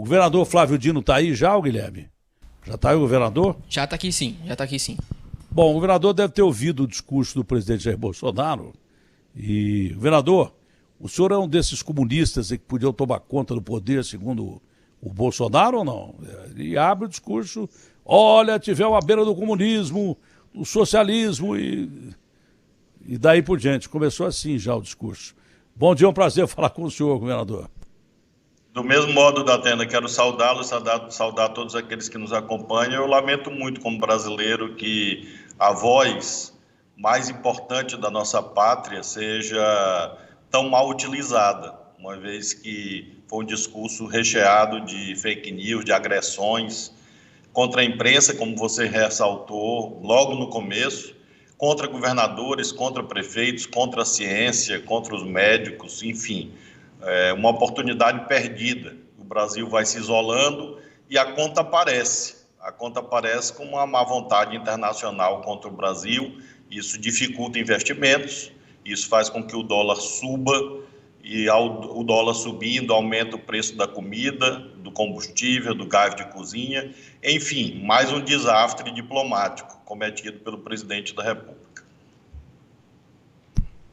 governador Flávio Dino está aí já, o Guilherme? Já está aí o governador? Já está aqui sim, Bom, o governador deve ter ouvido o discurso do presidente Jair Bolsonaro. E, governador, o senhor é um desses comunistas que podiam tomar conta do poder, segundo o Bolsonaro ou não? Ele abre o discurso, olha, tivemos à beira do comunismo, do socialismo e daí por diante. Começou assim já o discurso. Bom dia, é um prazer falar com o senhor, governador. Do mesmo modo, Datena, quero saudá-lo, saudar todos aqueles que nos acompanham. Eu lamento muito como brasileiro que a voz mais importante da nossa pátria seja tão mal utilizada, uma vez que foi um discurso recheado de fake news, de agressões contra a imprensa, como você ressaltou logo no começo, contra governadores, contra prefeitos, contra a ciência, contra os médicos, enfim, é uma oportunidade perdida. O Brasil vai se isolando e a conta aparece com uma má vontade internacional contra o Brasil. Isso dificulta investimentos, isso faz com que o dólar suba, e o dólar subindo aumenta o preço da comida, do combustível, do gás de cozinha, enfim, mais um desastre diplomático cometido pelo presidente da República.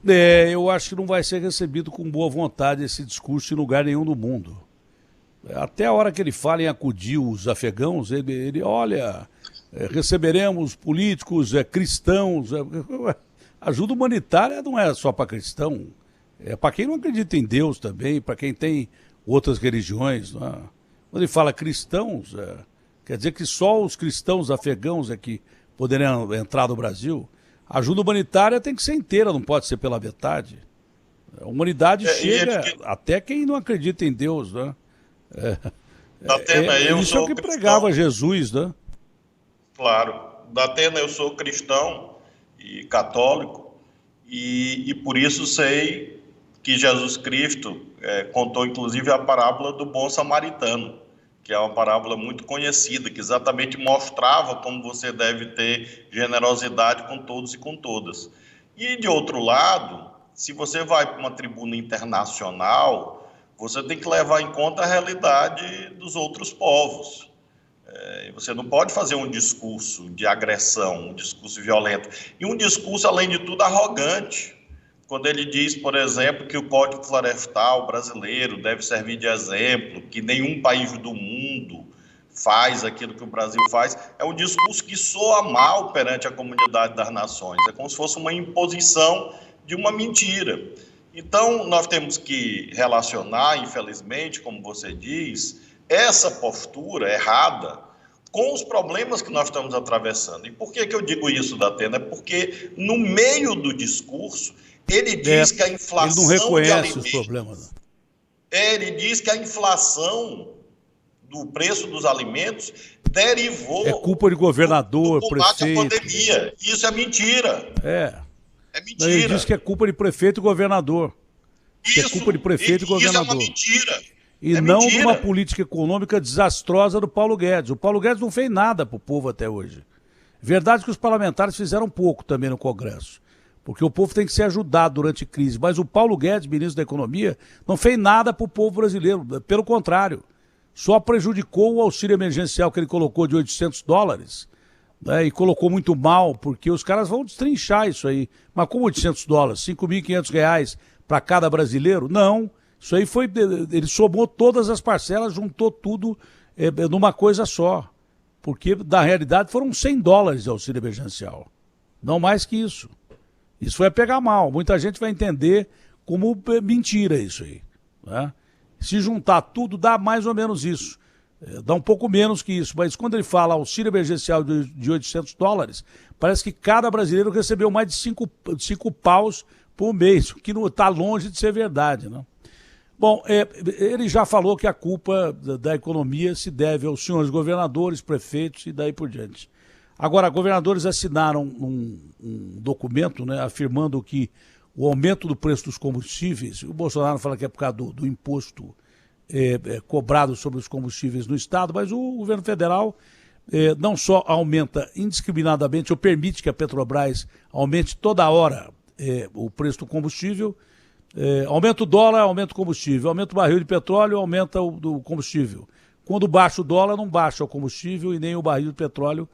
Eu acho que não vai ser recebido com boa vontade esse discurso em lugar nenhum do mundo. Até a hora que ele fala em acudir os afegãos, ele olha, receberemos políticos cristãos. Ajuda humanitária não é só para cristão, é para quem não acredita em Deus também, para quem tem outras religiões. Não é? Quando ele fala cristãos, quer dizer que só os cristãos afegãos é que poderiam entrar no Brasil. A ajuda humanitária tem que ser inteira, não pode ser pela metade. A humanidade chega até quem não acredita em Deus, né? Isso é o que pregava Jesus, né? Claro. Datena, eu sou cristão e católico e por isso sei que Jesus Cristo contou inclusive a parábola do bom samaritano, que é uma parábola muito conhecida, que exatamente mostrava como você deve ter generosidade com todos e com todas. E, de outro lado, se você vai para uma tribuna internacional, você tem que levar em conta a realidade dos outros povos. Você não pode fazer um discurso de agressão, um discurso violento, e um discurso, além de tudo, arrogante. Quando ele diz, por exemplo, que o Código Florestal brasileiro deve servir de exemplo, que nenhum país do mundo faz aquilo que o Brasil faz, é um discurso que soa mal perante a comunidade das nações. É como se fosse uma imposição de uma mentira. Então, nós temos que relacionar, infelizmente, como você diz, essa postura errada com os problemas que nós estamos atravessando. E por que eu digo isso, Datena? É porque, no meio do discurso, ele diz que a inflação ele não reconhece os problemas. Ele diz que a inflação do preço dos alimentos derivou... É culpa de governador, do combate prefeito. à pandemia. Isso é mentira. É mentira. Ele diz que é culpa de prefeito e governador. Isso, que é culpa de prefeito e governador. Isso é uma mentira. E não de uma política econômica desastrosa do Paulo Guedes. O Paulo Guedes não fez nada para o povo até hoje. Verdade que os parlamentares fizeram pouco também no Congresso. Porque o povo tem que ser ajudado durante a crise. Mas o Paulo Guedes, ministro da Economia, não fez nada para o povo brasileiro. Pelo contrário, só prejudicou o auxílio emergencial que ele colocou de $800, né, e colocou muito mal, porque os caras vão destrinchar isso aí. Mas como $800? R$5.500 para cada brasileiro? Não. Isso aí foi... Ele somou todas as parcelas, juntou tudo numa coisa só. Porque, na realidade, foram $100 de auxílio emergencial. Não mais que isso. Isso vai pegar mal. Muita gente vai entender como mentira isso aí. Né? Se juntar tudo, dá mais ou menos isso. Dá um pouco menos que isso. Mas quando ele fala auxílio emergencial de $800, parece que cada brasileiro recebeu mais de 5 paus por mês, o que não está longe de ser verdade. Né? Bom, ele já falou que a culpa da economia se deve aos senhores governadores, prefeitos e daí por diante. Agora, governadores assinaram um documento, né, afirmando que o aumento do preço dos combustíveis, o Bolsonaro fala que é por causa do imposto cobrado sobre os combustíveis no Estado, mas o governo federal não só aumenta indiscriminadamente ou permite que a Petrobras aumente toda hora o preço do combustível, aumenta o dólar, aumenta o combustível, aumenta o barril de petróleo, aumenta o do combustível. Quando baixa o dólar, não baixa o combustível e nem o barril de petróleo,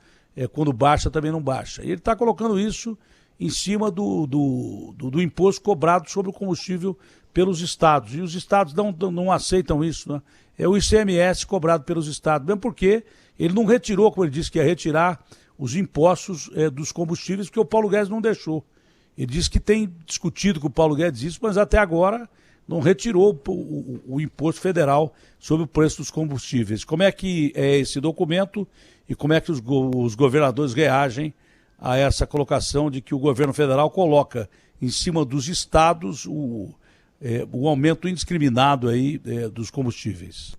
quando baixa, também não baixa. E ele está colocando isso em cima do imposto cobrado sobre o combustível pelos estados. E os estados não aceitam isso, né? É o ICMS cobrado pelos estados, mesmo porque ele não retirou, como ele disse que ia retirar, os impostos dos combustíveis, porque o Paulo Guedes não deixou. Ele disse que tem discutido com o Paulo Guedes isso, mas até agora não retirou o imposto federal sobre o preço dos combustíveis. Como é que é esse documento e como é que os governadores reagem a essa colocação de que o governo federal coloca em cima dos estados o aumento indiscriminado aí, dos combustíveis?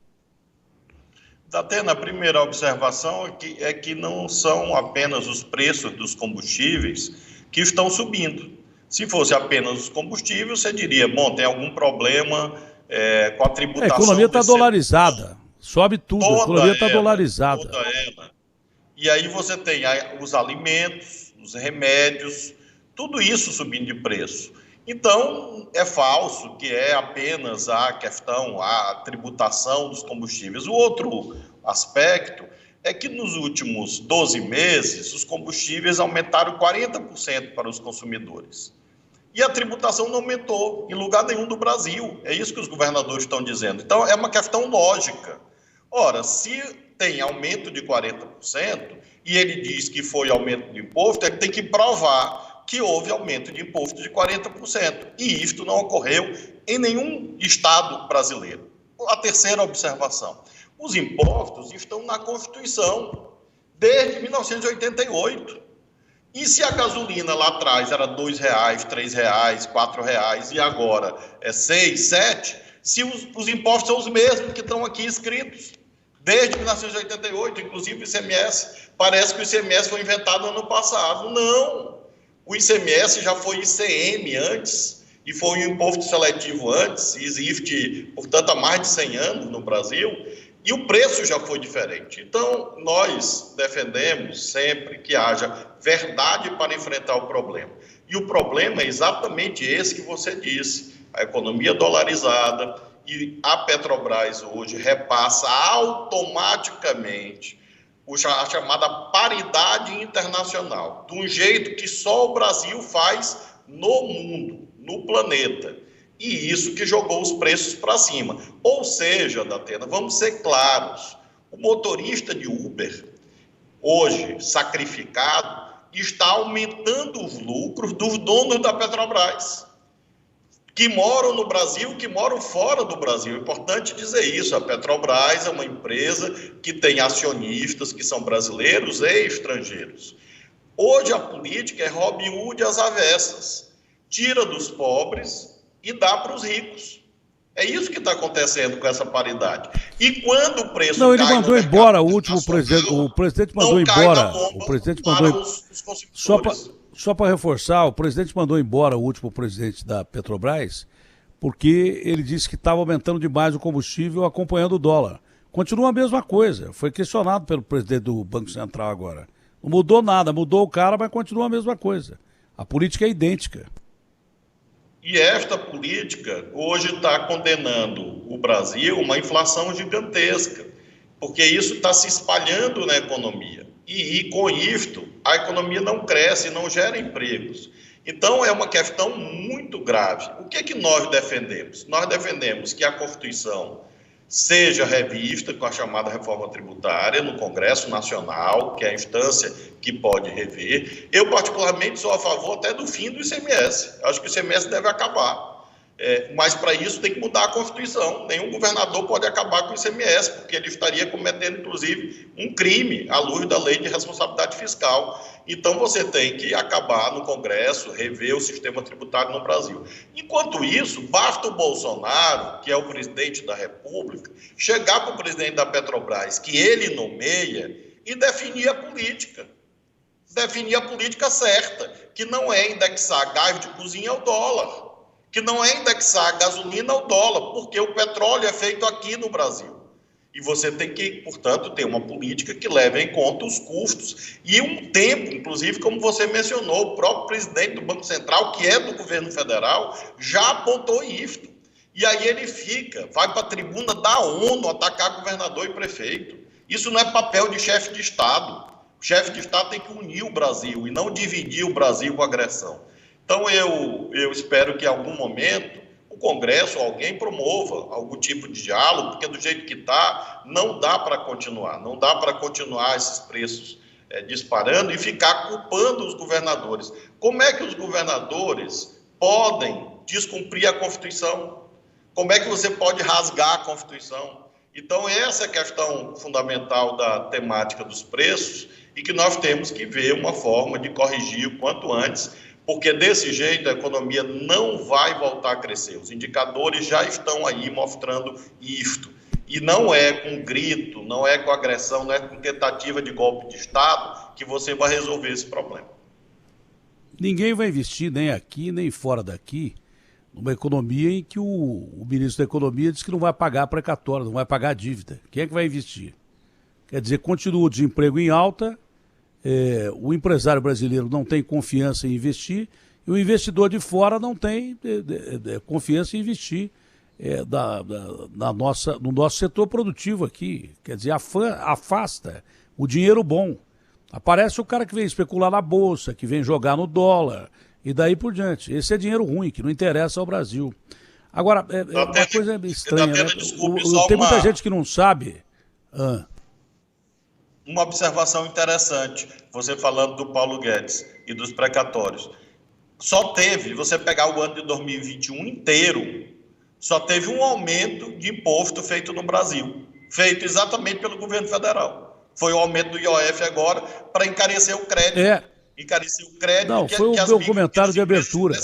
Datena, a primeira observação é que não são apenas os preços dos combustíveis que estão subindo. Se fosse apenas os combustíveis, você diria, bom, tem algum problema com a tributação. A economia está dolarizada, sobe tudo, a economia está dolarizada. Toda ela. E aí você tem os alimentos, os remédios, tudo isso subindo de preço. Então, é falso que é apenas a questão, a tributação dos combustíveis. O outro aspecto é que nos últimos 12 meses, os combustíveis aumentaram 40% para os consumidores. E a tributação não aumentou em lugar nenhum do Brasil. É isso que os governadores estão dizendo. Então, é uma questão lógica. Ora, se tem aumento de 40% e ele diz que foi aumento de imposto, ele tem que provar que houve aumento de imposto de 40%. E isto não ocorreu em nenhum estado brasileiro. A terceira observação. Os impostos estão na Constituição desde 1988. E se a gasolina lá atrás era R$ 2, R$ 3, R$ 4 e agora é R$ 6, R$ 7, se os impostos são os mesmos que estão aqui escritos desde 1988, inclusive o ICMS. Parece que o ICMS foi inventado no ano passado. Não! O ICMS já foi ICM antes e foi um imposto seletivo antes, existe, portanto, há mais de 100 anos no Brasil, e o preço já foi diferente. Então, nós defendemos sempre que haja verdade para enfrentar o problema. E o problema é exatamente esse que você disse, a economia dolarizada, e a Petrobras hoje repassa automaticamente a chamada paridade internacional, de um jeito que só o Brasil faz no mundo, no planeta. E isso que jogou os preços para cima. Ou seja, Datena, vamos ser claros, o motorista de Uber, hoje sacrificado, está aumentando os lucros dos donos da Petrobras, que moram no Brasil, que moram fora do Brasil. É importante dizer isso, a Petrobras é uma empresa que tem acionistas que são brasileiros e estrangeiros. Hoje a política é Robin Hood às avessas, tira dos pobres e dá para os ricos. É isso que está acontecendo com essa paridade. E quando o preço não, ele mandou embora o último presidente, o presidente mandou embora, o presidente mandou os consumidores. Só para reforçar, o presidente mandou embora o último presidente da Petrobras porque ele disse que estava aumentando demais o combustível acompanhando o dólar. Continua a mesma coisa. Foi questionado pelo presidente do Banco Central agora. Não mudou nada, mudou o cara, mas continua a mesma coisa. A política é idêntica. E esta política hoje está condenando o Brasil a uma inflação gigantesca, porque isso está se espalhando na economia. E com isto, a economia não cresce, não gera empregos. Então, é uma questão muito grave. O que é que nós defendemos? Nós defendemos que a Constituição seja revista com a chamada reforma tributária no Congresso Nacional, que é a instância que pode rever. Eu, particularmente, sou a favor até do fim do ICMS. Acho que o ICMS deve acabar. Mas, para isso, tem que mudar a Constituição. Nenhum governador pode acabar com o ICMS, porque ele estaria cometendo, inclusive, um crime à luz da lei de responsabilidade fiscal. Então, você tem que acabar no Congresso, rever o sistema tributário no Brasil. Enquanto isso, basta o Bolsonaro, que é o presidente da República, chegar para o presidente da Petrobras, que ele nomeia, e definir a política. Definir a política certa, que não é indexar gás de cozinha ao dólar, que não é indexar a gasolina ao dólar, porque o petróleo é feito aqui no Brasil. E você tem que, portanto, ter uma política que leve em conta os custos e um tempo, inclusive, como você mencionou, o próprio presidente do Banco Central, que é do governo federal, já apontou isso. E aí ele vai para a tribuna da ONU atacar governador e prefeito. Isso não é papel de chefe de Estado. O chefe de Estado tem que unir o Brasil e não dividir o Brasil com agressão. Então eu espero que em algum momento o Congresso ou alguém promova algum tipo de diálogo, porque do jeito que está, não dá para continuar. Não dá para continuar esses preços disparando e ficar culpando os governadores. Como é que os governadores podem descumprir a Constituição? Como é que você pode rasgar a Constituição? Então, essa é a questão fundamental da temática dos preços e que nós temos que ver uma forma de corrigir o quanto antes, porque desse jeito a economia não vai voltar a crescer. Os indicadores já estão aí mostrando isto. E não é com grito, não é com agressão, não é com tentativa de golpe de Estado que você vai resolver esse problema. Ninguém vai investir, nem aqui, nem fora daqui, numa economia em que o ministro da Economia diz que não vai pagar a precatória, não vai pagar a dívida. Quem é que vai investir? Quer dizer, continua o desemprego em alta, o empresário brasileiro não tem confiança em investir e o investidor de fora não tem confiança em investir no nosso setor produtivo aqui. Quer dizer, afasta o dinheiro bom. Aparece o cara que vem especular na bolsa, que vem jogar no dólar e daí por diante. Esse é dinheiro ruim, que não interessa ao Brasil. Agora, uma coisa estranha, né? Tem muita gente que não sabe. Uma observação interessante, você falando do Paulo Guedes e dos precatórios. Você pegar o ano de 2021 inteiro, só teve um aumento de imposto feito no Brasil, feito exatamente pelo governo federal. Foi o aumento do IOF agora para encarecer o crédito. Encarecer o crédito. Não, foi o meu comentário de abertura.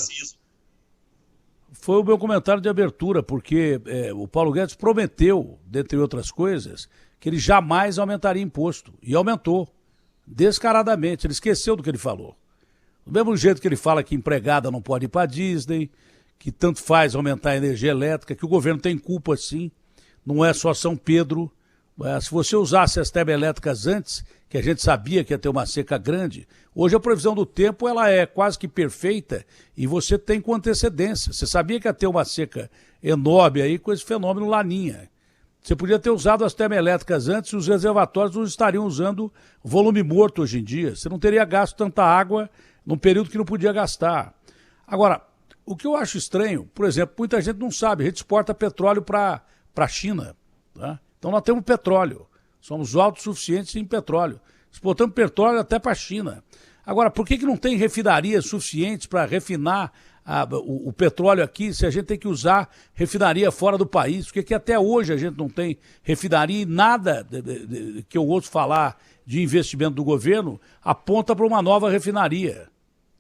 Foi o meu comentário de abertura, porque o Paulo Guedes prometeu, dentre outras coisas, que ele jamais aumentaria imposto. E aumentou, descaradamente. Ele esqueceu do que ele falou. Do mesmo jeito que ele fala que empregada não pode ir para a Disney, que tanto faz aumentar a energia elétrica, que o governo tem culpa sim, não é só São Pedro. Se você usasse as termoelétricas antes, que a gente sabia que ia ter uma seca grande, hoje a previsão do tempo ela é quase que perfeita e você tem com antecedência. Você sabia que ia ter uma seca enorme aí com esse fenômeno Laninha. Você podia ter usado as termoelétricas antes e os reservatórios não estariam usando volume morto hoje em dia. Você não teria gasto tanta água num período que não podia gastar. Agora, o que eu acho estranho, por exemplo, muita gente não sabe, a gente exporta petróleo para a China, tá? Então nós temos petróleo, somos autossuficientes em petróleo, exportamos petróleo até para a China. Agora, por que não tem refinarias suficientes para refinar o petróleo aqui, se a gente tem que usar refinaria fora do país? Por que até hoje a gente não tem refinaria e nada que eu ouço falar de investimento do governo aponta para uma nova refinaria?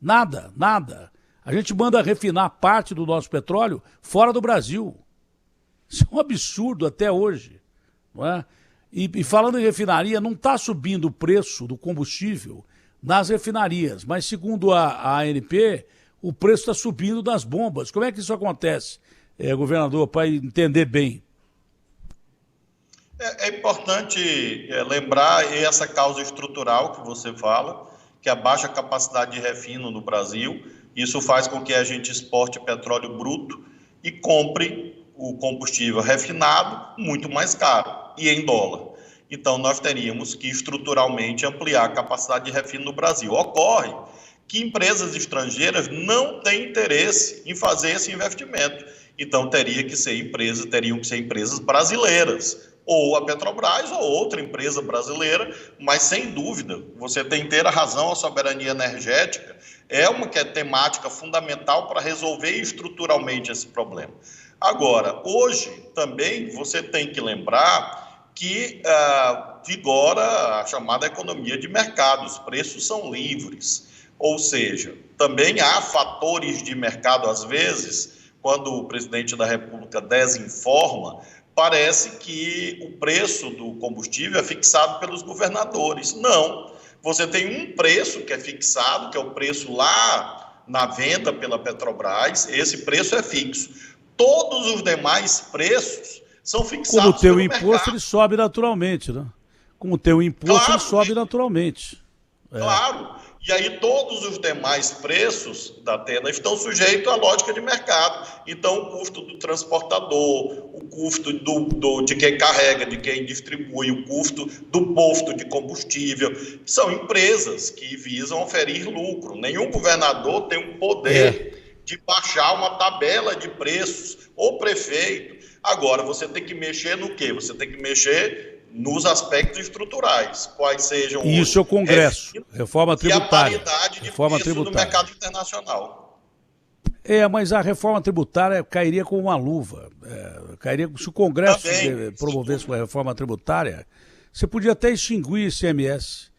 Nada, nada. A gente manda refinar parte do nosso petróleo fora do Brasil. Isso é um absurdo até hoje. Não é? E falando em refinaria, não está subindo o preço do combustível nas refinarias, mas segundo a ANP, o preço está subindo das bombas. Como é que isso acontece, governador, para entender bem? É importante lembrar essa causa estrutural que você fala, que é a baixa capacidade de refino no Brasil. Isso faz com que a gente exporte petróleo bruto e compre o combustível refinado muito mais caro e em dólar. Então, nós teríamos que estruturalmente ampliar a capacidade de refino no Brasil. Ocorre que empresas estrangeiras não têm interesse em fazer esse investimento. Então, teriam que ser empresas brasileiras, ou a Petrobras ou outra empresa brasileira, mas sem dúvida, você tem inteira razão, a soberania energética é uma temática fundamental para resolver estruturalmente esse problema. Agora, hoje também você tem que lembrar que vigora a chamada economia de mercado, os preços são livres, ou seja, também há fatores de mercado, às vezes, quando o presidente da República desinforma, parece que o preço do combustível é fixado pelos governadores. Não, você tem um preço que é fixado, que é o preço lá na venda pela Petrobras, esse preço é fixo. Todos os demais preços são fixados Como tem o imposto, mercado. Ele sobe naturalmente, né? Como tem o imposto, claro, ele sobe naturalmente. Claro, E aí todos os demais preços da tenda estão sujeitos à lógica de mercado. Então, o custo do transportador, o custo de quem carrega, de quem distribui, o custo do posto de combustível, são empresas que visam oferir lucro. Nenhum governador tem um poder de baixar uma tabela de preços, ou prefeito. Agora, você tem que mexer no quê? Você tem que mexer nos aspectos estruturais, quais sejam isso é o Congresso, reforma tributária. E a paridade de reforma preço tributária. no mercado internacional. Mas a reforma tributária cairia com uma luva. Cairia, se o Congresso promovesse uma reforma tributária, você podia até extinguir ICMS.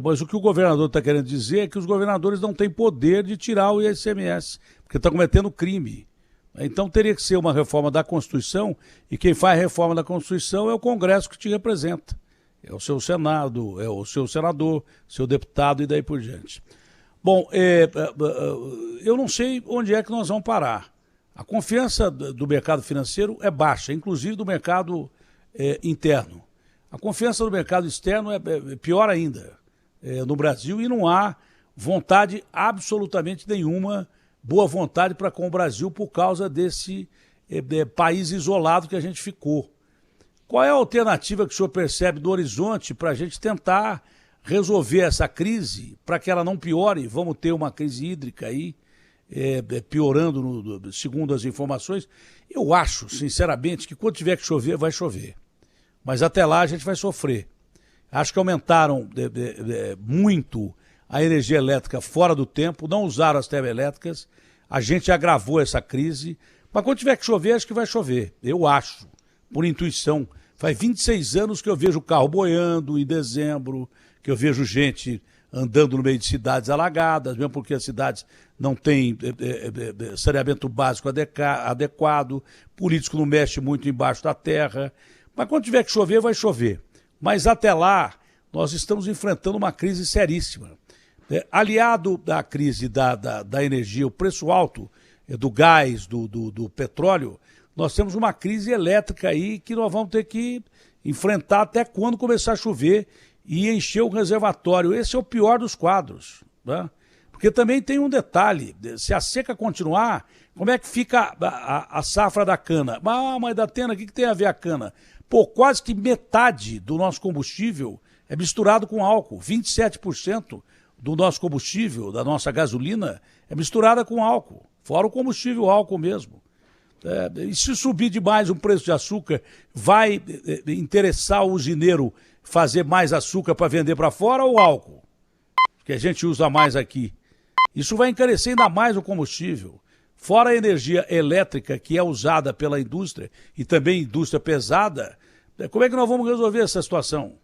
Mas o que o governador está querendo dizer é que os governadores não têm poder de tirar o ICMS, porque estão cometendo crime. Então teria que ser uma reforma da Constituição, e quem faz a reforma da Constituição é o Congresso que te representa. É o seu Senado, é o seu senador, seu deputado e daí por diante. Bom, eu não sei onde é que nós vamos parar. A confiança do mercado financeiro é baixa, inclusive do mercado interno. A confiança do mercado externo é pior ainda no Brasil, e não há vontade absolutamente nenhuma, boa vontade para com o Brasil por causa desse país isolado que a gente ficou. Qual é a alternativa que o senhor percebe do horizonte para a gente tentar resolver essa crise, para que ela não piore? Vamos ter uma crise hídrica aí, piorando, segundo as informações. Eu acho, sinceramente, que quando tiver que chover, vai chover. Mas até lá a gente vai sofrer. Acho que aumentaram muito a energia elétrica fora do tempo, não usaram as termoelétricas, a gente agravou essa crise, mas quando tiver que chover, acho que vai chover, eu acho, por intuição. Faz 26 anos que eu vejo carro boiando em dezembro, que eu vejo gente andando no meio de cidades alagadas, mesmo porque as cidades não têm saneamento básico adequado, político não mexe muito embaixo da terra, mas quando tiver que chover, vai chover. Mas até lá, nós estamos enfrentando uma crise seríssima. Aliado à crise da energia, o preço alto do gás, do petróleo, nós temos uma crise elétrica aí que nós vamos ter que enfrentar até quando começar a chover e encher o reservatório. Esse é o pior dos quadros, né? Porque também tem um detalhe, se a seca continuar, como é que fica a safra da cana? Mas da Atena, o que tem a ver a cana? Pô, quase que metade do nosso combustível é misturado com álcool, 27% do nosso combustível, da nossa gasolina, é misturada com álcool, fora o combustível álcool mesmo. E se subir demais o preço de açúcar, vai interessar o usineiro fazer mais açúcar para vender para fora ou álcool? Que a gente usa mais aqui. Isso vai encarecer ainda mais o combustível. Fora a energia elétrica que é usada pela indústria, e também indústria pesada, como é que nós vamos resolver essa situação?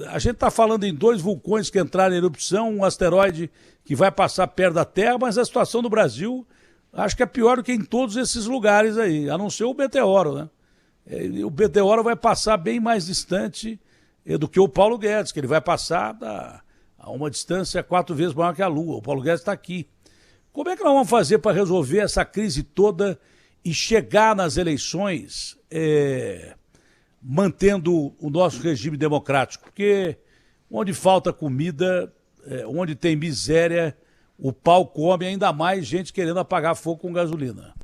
A gente está falando em 2 vulcões que entraram em erupção, um asteroide que vai passar perto da Terra, mas a situação do Brasil acho que é pior do que em todos esses lugares aí, a não ser o meteoro, né? O meteoro vai passar bem mais distante do que o Paulo Guedes, que ele vai passar a uma distância 4 vezes maior que a Lua. O Paulo Guedes está aqui. Como é que nós vamos fazer para resolver essa crise toda e chegar nas eleições mantendo o nosso regime democrático? Porque onde falta comida, onde tem miséria, o pau come, ainda mais gente querendo apagar fogo com gasolina.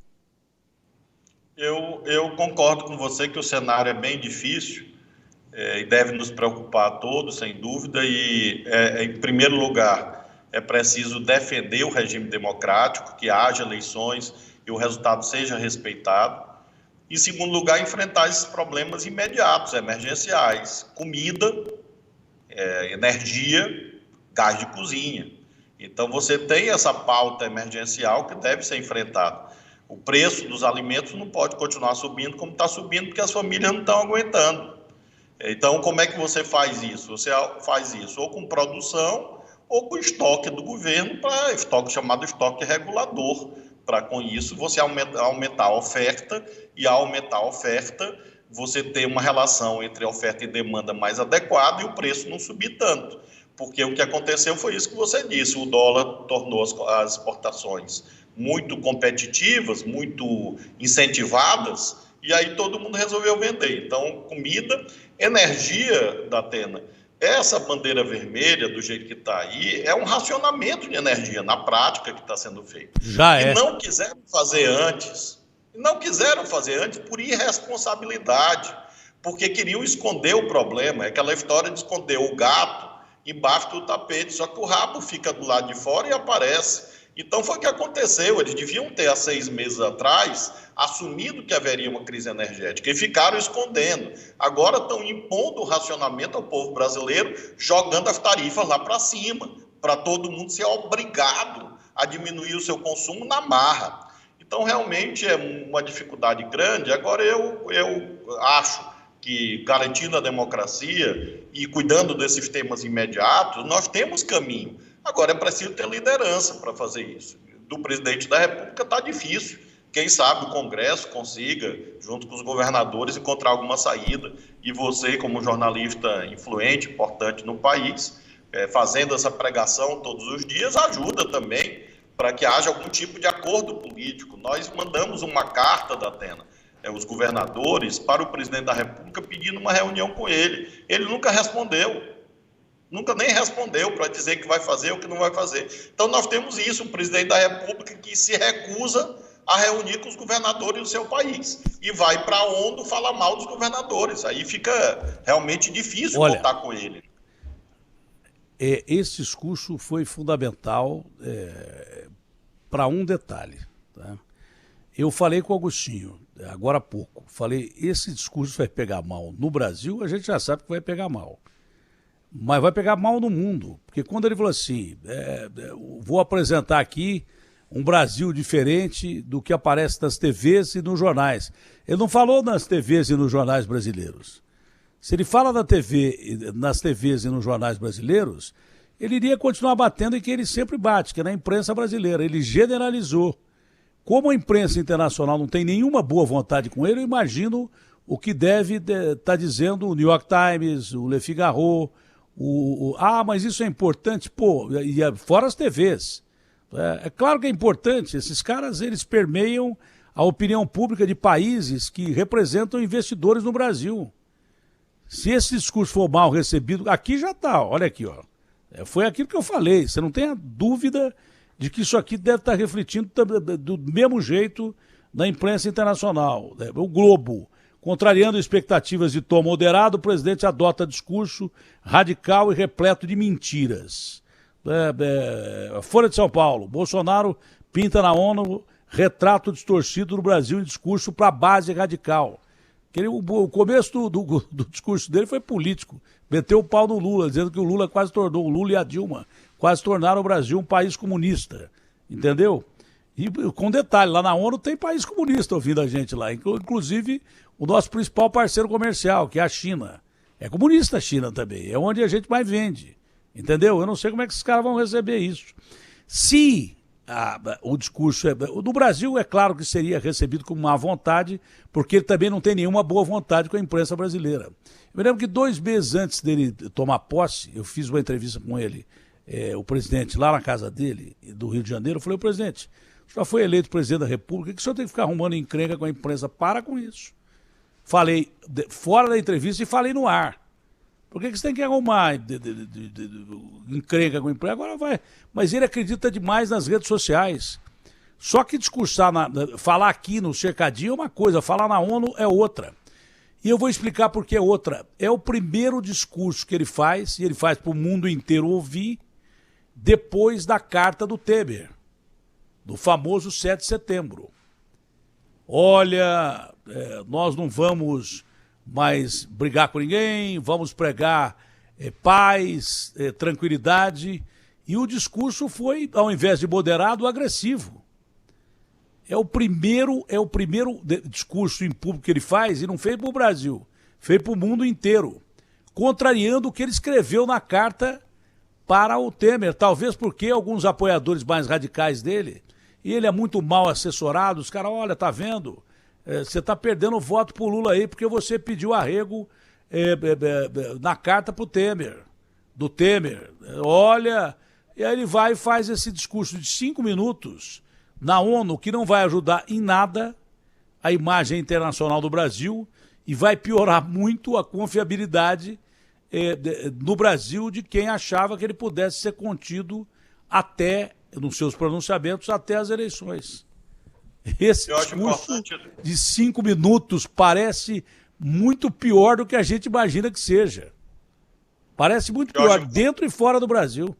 Eu concordo com você que o cenário é bem difícil e deve nos preocupar a todos, sem dúvida, e em primeiro lugar é preciso defender o regime democrático, que haja eleições e o resultado seja respeitado. Em segundo lugar, enfrentar esses problemas imediatos, emergenciais, comida, energia, gás de cozinha. Então, você tem essa pauta emergencial que deve ser enfrentada. O preço dos alimentos não pode continuar subindo como está subindo, porque as famílias não estão aguentando. Então, como é que você faz isso? Você faz isso ou com produção ou com estoque do governo, chamado estoque regulador, para com isso você aumentar a oferta, e ao aumentar a oferta, você ter uma relação entre oferta e demanda mais adequada e o preço não subir tanto. Porque o que aconteceu foi isso que você disse, o dólar tornou as exportações muito competitivas, muito incentivadas, e aí todo mundo resolveu vender. Então, comida, energia da Atena, essa bandeira vermelha, do jeito que está aí, é um racionamento de energia na prática que está sendo feito. Já é. E não quiseram fazer antes por irresponsabilidade, porque queriam esconder o problema. É aquela história de esconder o gato embaixo do tapete, só que o rabo fica do lado de fora e aparece. Então foi o que aconteceu, eles deviam ter há 6 meses atrás assumido que haveria uma crise energética e ficaram escondendo. Agora estão impondo o racionamento ao povo brasileiro, jogando as tarifas lá para cima, para todo mundo ser obrigado a diminuir o seu consumo na marra. Então realmente é uma dificuldade grande. Agora eu acho que garantindo a democracia e cuidando desses temas imediatos, nós temos caminho. Agora é preciso ter liderança para fazer isso. Do presidente da República está difícil. Quem sabe o Congresso consiga, junto com os governadores, encontrar alguma saída. E você, como jornalista influente, importante no país, fazendo essa pregação todos os dias, ajuda também para que haja algum tipo de acordo político. Nós mandamos uma carta da Atena, os governadores, para o presidente da República pedindo uma reunião com ele. Ele nunca respondeu. Nunca nem respondeu para dizer que vai fazer ou que não vai fazer. Então nós temos isso, um presidente da República que se recusa a reunir com os governadores do seu país e vai para a ONU falar mal dos governadores. Aí fica realmente difícil voltar com ele. Esse discurso foi fundamental para um detalhe. Tá? Eu falei com o Agostinho, agora há pouco, falei, esse discurso vai pegar mal no Brasil, a gente já sabe que vai pegar mal. Mas vai pegar mal no mundo, porque quando ele falou assim, vou apresentar aqui um Brasil diferente do que aparece nas TVs e nos jornais. Ele não falou nas TVs e nos jornais brasileiros. Se ele fala nas TVs e nos jornais brasileiros, ele iria continuar batendo em que ele sempre bate, que é na imprensa brasileira. Ele generalizou. Como a imprensa internacional não tem nenhuma boa vontade com ele, eu imagino o que deve estar dizendo o New York Times, o Le Figaro, mas isso é importante, fora as TVs. É claro que é importante, esses caras eles permeiam a opinião pública de países que representam investidores no Brasil. Se esse discurso for mal recebido, aqui já está, olha aqui, ó. Foi aquilo que eu falei, você não tem a dúvida de que isso aqui deve estar refletindo do mesmo jeito na imprensa internacional. O Globo, contrariando expectativas de tom moderado, o presidente adota discurso radical e repleto de mentiras. Folha de São Paulo, Bolsonaro pinta na ONU retrato distorcido do Brasil em discurso para a base radical. O começo do discurso dele foi político, meteu o pau no Lula, dizendo que o Lula e a Dilma quase tornaram o Brasil um país comunista, entendeu? E com detalhe, lá na ONU tem país comunista ouvindo a gente lá, inclusive o nosso principal parceiro comercial, que é a China. É comunista a China também, é onde a gente mais vende, entendeu? Eu não sei como é que esses caras vão receber isso. Se o discurso no Brasil, é claro que seria recebido com má vontade, porque ele também não tem nenhuma boa vontade com a imprensa brasileira. Eu me lembro que 2 meses antes dele tomar posse, eu fiz uma entrevista com ele, o presidente, lá na casa dele, do Rio de Janeiro. Eu falei, presidente, o senhor foi eleito presidente da República, que o senhor tem que ficar arrumando encrenca com a imprensa? Para com isso. Falei fora da entrevista e falei no ar. Por que você tem que arrumar encrenca com a imprensa? Agora vai. Mas ele acredita demais nas redes sociais. Só que discursar, falar aqui no cercadinho é uma coisa, falar na ONU é outra. E eu vou explicar por que é outra. É o primeiro discurso que ele faz, e ele faz para o mundo inteiro ouvir, depois da carta do Temer, do famoso 7 de setembro. Olha, nós não vamos mais brigar com ninguém, vamos pregar paz, tranquilidade. E o discurso foi, ao invés de moderado, agressivo. É o primeiro discurso em público que ele faz, e não fez para o Brasil, fez para o mundo inteiro, contrariando o que ele escreveu na carta para o Temer, talvez porque alguns apoiadores mais radicais dele, e ele é muito mal assessorado, os caras, olha, tá vendo? Você está perdendo voto pro Lula aí, porque você pediu arrego na carta pro Temer, do Temer. Olha, e aí ele vai e faz esse discurso de 5 minutos na ONU, que não vai ajudar em nada a imagem internacional do Brasil e vai piorar muito a confiabilidade no Brasil de quem achava que ele pudesse ser contido até, nos seus pronunciamentos, até as eleições. Esse discurso de 5 minutos parece muito pior do que a gente imagina que seja. Parece muito pior, dentro e fora do Brasil.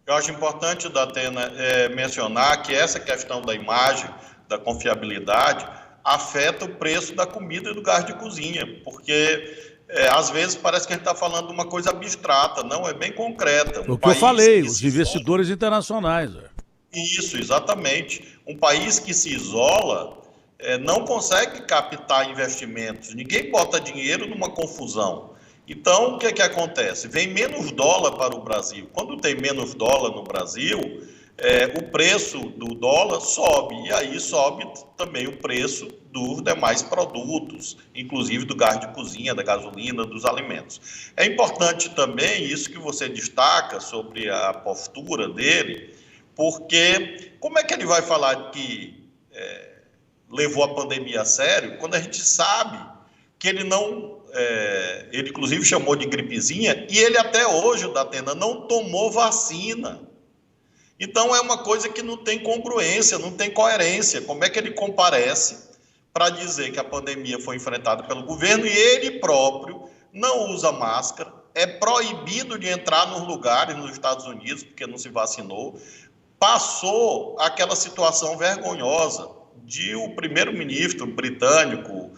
Eu acho importante, Datena, mencionar que essa questão da imagem, da confiabilidade, afeta o preço da comida e do gás de cozinha, porque às vezes parece que a gente está falando de uma coisa abstrata, não, é bem concreta. O que eu falei, os investidores internacionais. Isso, exatamente. Um país que se isola não consegue captar investimentos, ninguém bota dinheiro numa confusão. Então, o que acontece? Vem menos dólar para o Brasil. Quando tem menos dólar no Brasil, o preço do dólar sobe, e aí sobe também o preço dos demais produtos, inclusive do gás de cozinha, da gasolina, dos alimentos. É importante também isso que você destaca sobre a postura dele, porque como é que ele vai falar que levou a pandemia a sério, quando a gente sabe que ele não... ele inclusive chamou de gripezinha, e ele até hoje, o Datena, não tomou vacina. Então é uma coisa que não tem congruência, não tem coerência. Como é que ele comparece para dizer que a pandemia foi enfrentada pelo governo e ele próprio não usa máscara, é proibido de entrar nos lugares nos Estados Unidos porque não se vacinou, passou aquela situação vergonhosa de o primeiro-ministro britânico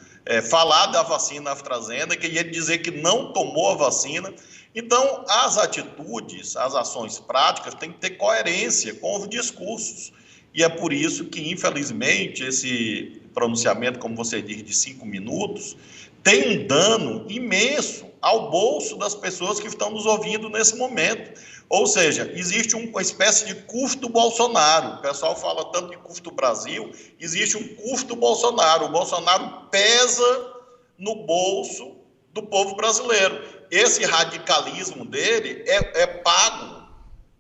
falar da vacina AstraZeneca e ele dizer que não tomou a vacina. Então, as atitudes, as ações práticas têm que ter coerência com os discursos. E é por isso que, infelizmente, esse pronunciamento, como você diz, de 5 minutos, tem um dano imenso ao bolso das pessoas que estão nos ouvindo nesse momento. Ou seja, existe uma espécie de custo Bolsonaro. O pessoal fala tanto de custo Brasil, existe um custo Bolsonaro. O Bolsonaro pesa no bolso do povo brasileiro. Esse radicalismo dele é pago,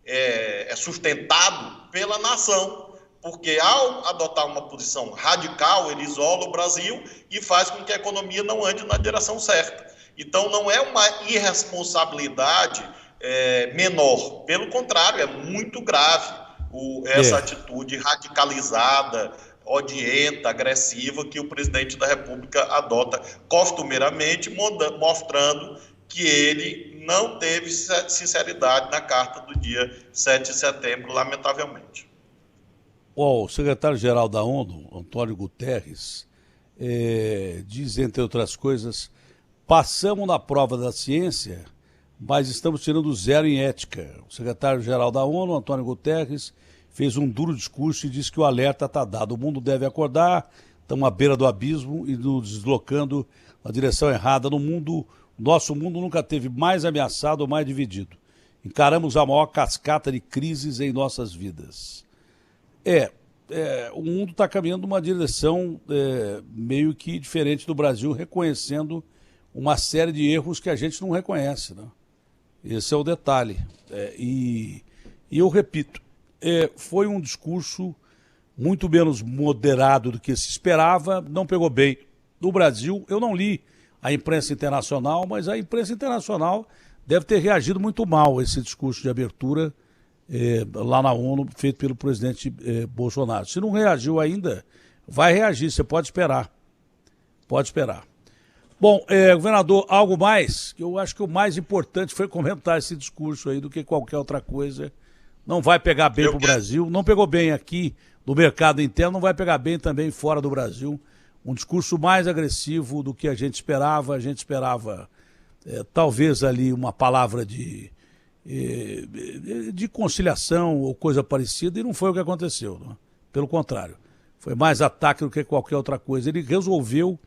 é sustentado pela nação, porque ao adotar uma posição radical, ele isola o Brasil e faz com que a economia não ande na direção certa. Então, não é uma irresponsabilidade menor, pelo contrário, é muito grave essa atitude radicalizada, odienta, agressiva que o presidente da República adota costumeiramente, mostrando que ele não teve sinceridade na carta do dia 7 de setembro, lamentavelmente. O secretário-geral da ONU, Antônio Guterres, diz, entre outras coisas, passamos na prova da ciência, mas estamos tirando 0 em ética. O secretário-geral da ONU, Antônio Guterres, fez um duro discurso e disse que o alerta está dado. O mundo deve acordar, estamos à beira do abismo e nos deslocando na direção errada. Nosso mundo nunca esteve mais ameaçado ou mais dividido. Encaramos a maior cascata de crises em nossas vidas. O mundo está caminhando numa direção meio que diferente do Brasil, reconhecendo uma série de erros que a gente não reconhece, né? Esse é o detalhe. E eu repito, foi um discurso muito menos moderado do que se esperava, não pegou bem. No Brasil, eu não li a imprensa internacional, mas a imprensa internacional deve ter reagido muito mal a esse discurso de abertura lá na ONU, feito pelo presidente Bolsonaro. Se não reagiu ainda, vai reagir, você pode esperar. Pode esperar. Bom, governador, algo mais? Eu acho que o mais importante foi comentar esse discurso aí do que qualquer outra coisa. Não vai pegar bem para o Brasil, não pegou bem aqui no mercado interno, não vai pegar bem também fora do Brasil. Um discurso mais agressivo do que a gente esperava. A gente esperava talvez ali uma palavra de conciliação ou coisa parecida, e não foi o que aconteceu, né? Pelo contrário, foi mais ataque do que qualquer outra coisa. Ele resolveu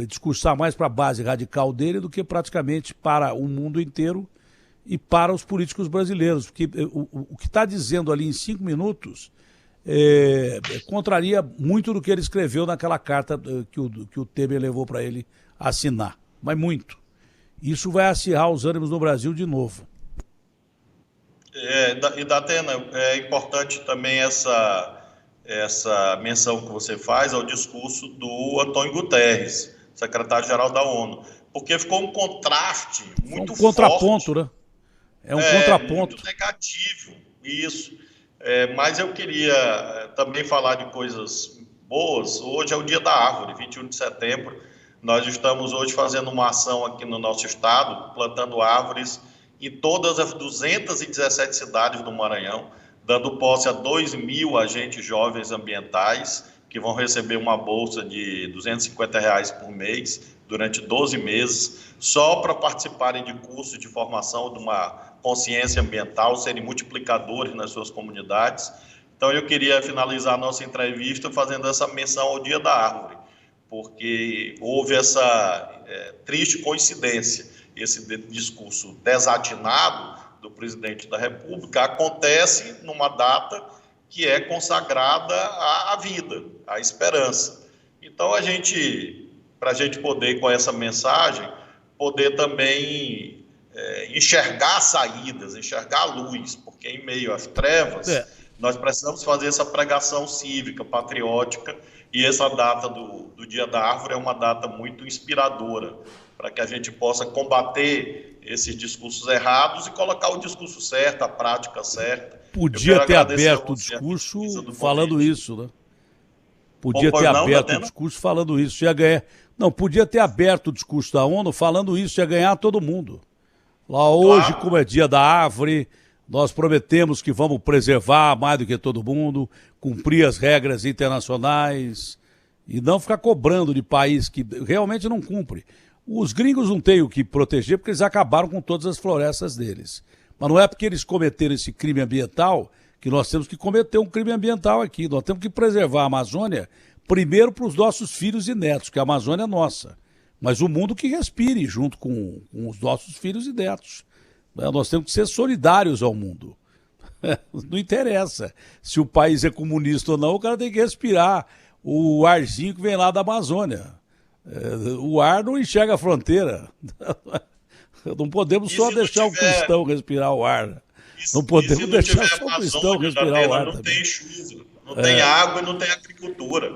discursar mais para a base radical dele do que praticamente para o mundo inteiro e para os políticos brasileiros, porque o que está dizendo ali em 5 minutos contraria muito do que ele escreveu naquela carta que o Temer levou para ele assinar, mas muito. Isso vai acirrar os ânimos no Brasil de novo. E Datena, é importante também essa menção que você faz ao discurso do Antônio Guterres, secretário-geral da ONU, porque ficou um contraste muito forte. Um contraponto, forte, né? É um contraponto. muito negativo, isso. Mas eu queria também falar de coisas boas. Hoje é o Dia da Árvore, 21 de setembro. Nós estamos hoje fazendo uma ação aqui no nosso estado, plantando árvores em todas as 217 cidades do Maranhão, dando posse a 2.000 agentes jovens ambientais, que vão receber uma bolsa de R$ 250 por mês, durante 12 meses, só para participarem de cursos de formação de uma consciência ambiental, serem multiplicadores nas suas comunidades. Então, eu queria finalizar a nossa entrevista fazendo essa menção ao Dia da Árvore, porque houve essa triste coincidência, esse discurso desatinado do presidente da República acontece numa data que é consagrada à vida, à esperança. Então, para a gente poder, com essa mensagem, poder também enxergar saídas, enxergar a luz, porque em meio às trevas, nós precisamos fazer essa pregação cívica, patriótica, e essa data do Dia da Árvore é uma data muito inspiradora, para que a gente possa combater esses discursos errados e colocar o discurso certo, a prática certa. Podia ter aberto o discurso falando isso, né? Podia ter aberto o discurso falando isso, ia ganhar. Não, podia ter aberto o discurso da ONU falando isso, ia ganhar todo mundo. Lá hoje, claro, como é Dia da Árvore, nós prometemos que vamos preservar mais do que todo mundo, cumprir as regras internacionais e não ficar cobrando de país que realmente não cumpre. Os gringos não têm o que proteger porque eles acabaram com todas as florestas deles. Mas não é porque eles cometeram esse crime ambiental que nós temos que cometer um crime ambiental aqui. Nós temos que preservar a Amazônia primeiro para os nossos filhos e netos, que a Amazônia é nossa. Mas o mundo que respire junto com os nossos filhos e netos. Nós temos que ser solidários ao mundo. Não interessa se o país é comunista ou não, o cara tem que respirar o arzinho que vem lá da Amazônia. O ar não enxerga a fronteira. Não podemos só deixar o cristão respirar o ar. Não podemos deixar só o cristão respirar o ar. Não tem chuva, não tem água e não tem agricultura.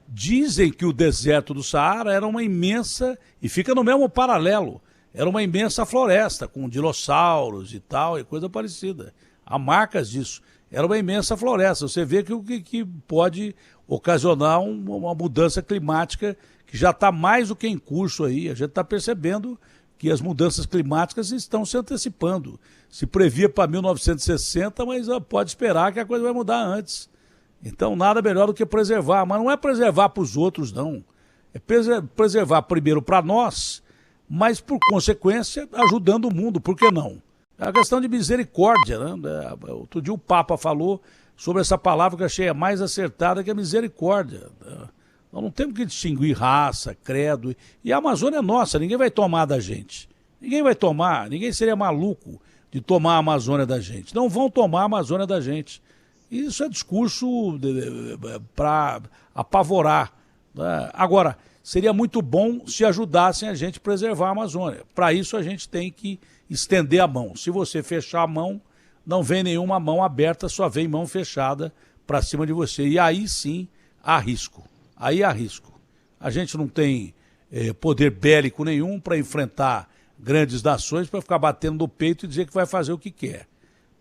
Dizem que o deserto do Saara era uma imensa, e fica no mesmo paralelo, era uma imensa floresta, com dinossauros e tal, e coisa parecida. Há marcas disso. Era uma imensa floresta. Você vê que pode ocasionar uma mudança climática que já está mais do que em curso aí. A gente está percebendo que as mudanças climáticas estão se antecipando. Se previa para 1960, mas pode esperar que a coisa vai mudar antes. Então, nada melhor do que preservar. Mas não é preservar para os outros, não. É preservar primeiro para nós, mas, por consequência, ajudando o mundo. Por que não? É uma questão de misericórdia, né? Outro dia o Papa falou sobre essa palavra que eu achei a mais acertada, que é misericórdia. Nós não temos que distinguir raça, credo. E a Amazônia é nossa, ninguém vai tomar da gente. Ninguém vai tomar, ninguém seria maluco de tomar a Amazônia da gente. Não vão tomar a Amazônia da gente. Isso é discurso para apavorar. Agora, seria muito bom se ajudassem a gente a preservar a Amazônia. Para isso a gente tem que estender a mão. Se você fechar a mão, não vem nenhuma mão aberta, só vem mão fechada para cima de você. E aí sim há risco. Aí há risco. A gente não tem poder bélico nenhum para enfrentar grandes nações, para ficar batendo no peito e dizer que vai fazer o que quer.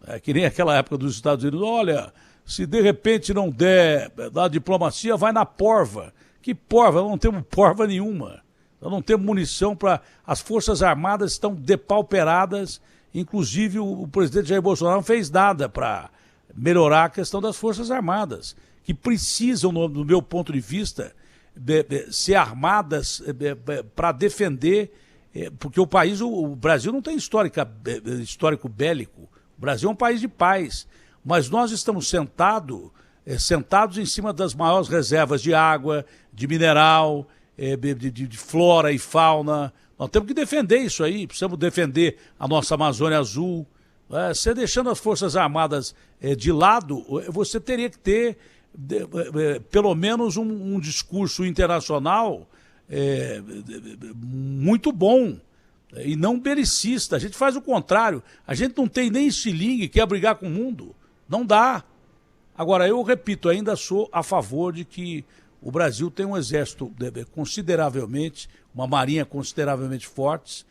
É que nem aquela época dos Estados Unidos, olha, se de repente não der da diplomacia, vai na porva. Que porva? Nós não temos porva nenhuma. Nós não temos munição para... As Forças Armadas estão depauperadas, inclusive o presidente Jair Bolsonaro não fez nada para melhorar a questão das Forças Armadas, que precisam, no meu ponto de vista, ser armadas para defender, porque o Brasil não tem histórico bélico. O Brasil é um país de paz, mas nós estamos sentados em cima das maiores reservas de água, de mineral, de flora e fauna. Nós temos que defender isso aí, precisamos defender a nossa Amazônia Azul. Você deixando as Forças Armadas de lado, você teria que ter pelo menos um discurso internacional muito bom e não belicista. A gente faz o contrário. A gente não tem nem estilingue, quer brigar com o mundo. Não dá. Agora, eu repito, ainda sou a favor de que o Brasil tem um exército consideravelmente, uma marinha consideravelmente forte,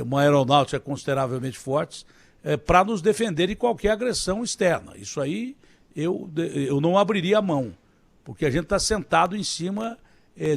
uma aeronáutica consideravelmente forte, para nos defender de qualquer agressão externa. Isso aí eu não abriria a mão, porque a gente está sentado em cima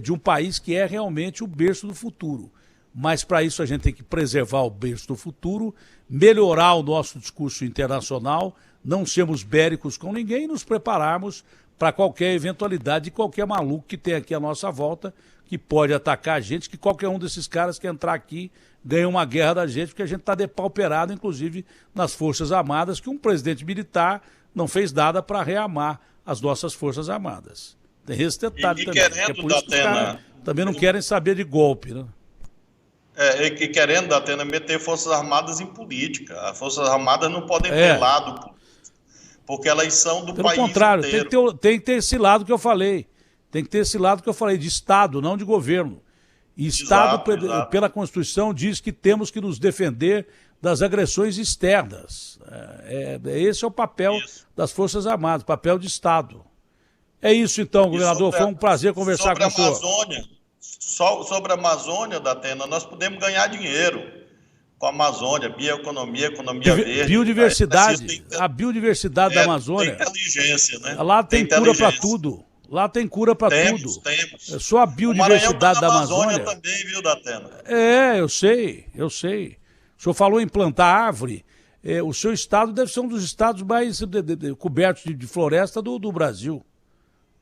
de um país que é realmente o berço do futuro. Mas para isso a gente tem que preservar o berço do futuro, melhorar o nosso discurso internacional, não sermos béricos com ninguém e nos prepararmos para qualquer eventualidade de qualquer maluco que tem aqui à nossa volta, que pode atacar a gente, que qualquer um desses caras que entrar aqui ganha uma guerra da gente, porque a gente está depauperado, inclusive nas Forças Armadas, que um presidente militar não fez nada para rearmar as nossas Forças Armadas. Tem esse detalhe também, que é por isso que os caras também não querem saber de golpe, né? E querendo, Datena, meter Forças Armadas em política. As Forças Armadas não podem ter lado político, porque elas são do país inteiro. Pelo contrário, tem que ter esse lado que eu falei. Tem que ter esse lado que eu falei, de Estado, não de governo. E Estado, pela Constituição, diz que temos que nos defender das agressões externas. Esse é o papel das Forças Armadas, papel de Estado. É isso então, governador. Foi um prazer conversar com o senhor. Sobre a Amazônia, Datena, nós podemos ganhar dinheiro com a Amazônia, bioeconomia, economia verde. Biodiversidade, a biodiversidade da Amazônia. Tem inteligência, né? Lá tem cura para tudo. Lá tem cura para tudo. Temos. É só a biodiversidade da Amazônia. Também, viu, Datena? Eu sei. O senhor falou em plantar árvore. O seu estado deve ser um dos estados mais cobertos de floresta do Brasil.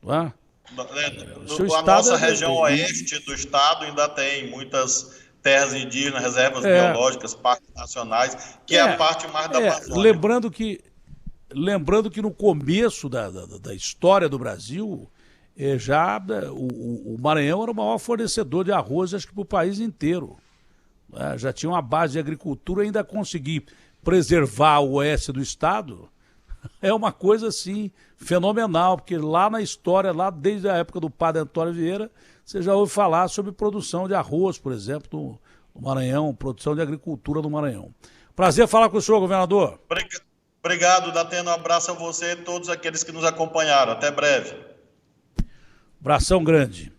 Não é? A nossa região oeste do estado ainda tem muitas terras indígenas, reservas biológicas, parques nacionais, que é a parte mais da Amazônia. Lembrando que no começo da história do Brasil, o Maranhão era o maior fornecedor de arroz, acho que para o país inteiro. Já tinha uma base de agricultura, ainda conseguir preservar o oeste do estado. É uma coisa, assim, fenomenal, porque lá na história, lá desde a época do padre Antônio Vieira, você já ouve falar sobre produção de arroz, por exemplo, no Maranhão, produção de agricultura no Maranhão. Prazer falar com o senhor, governador. Obrigado, Datena. Um abraço a você e todos aqueles que nos acompanharam. Até breve. Abração grande.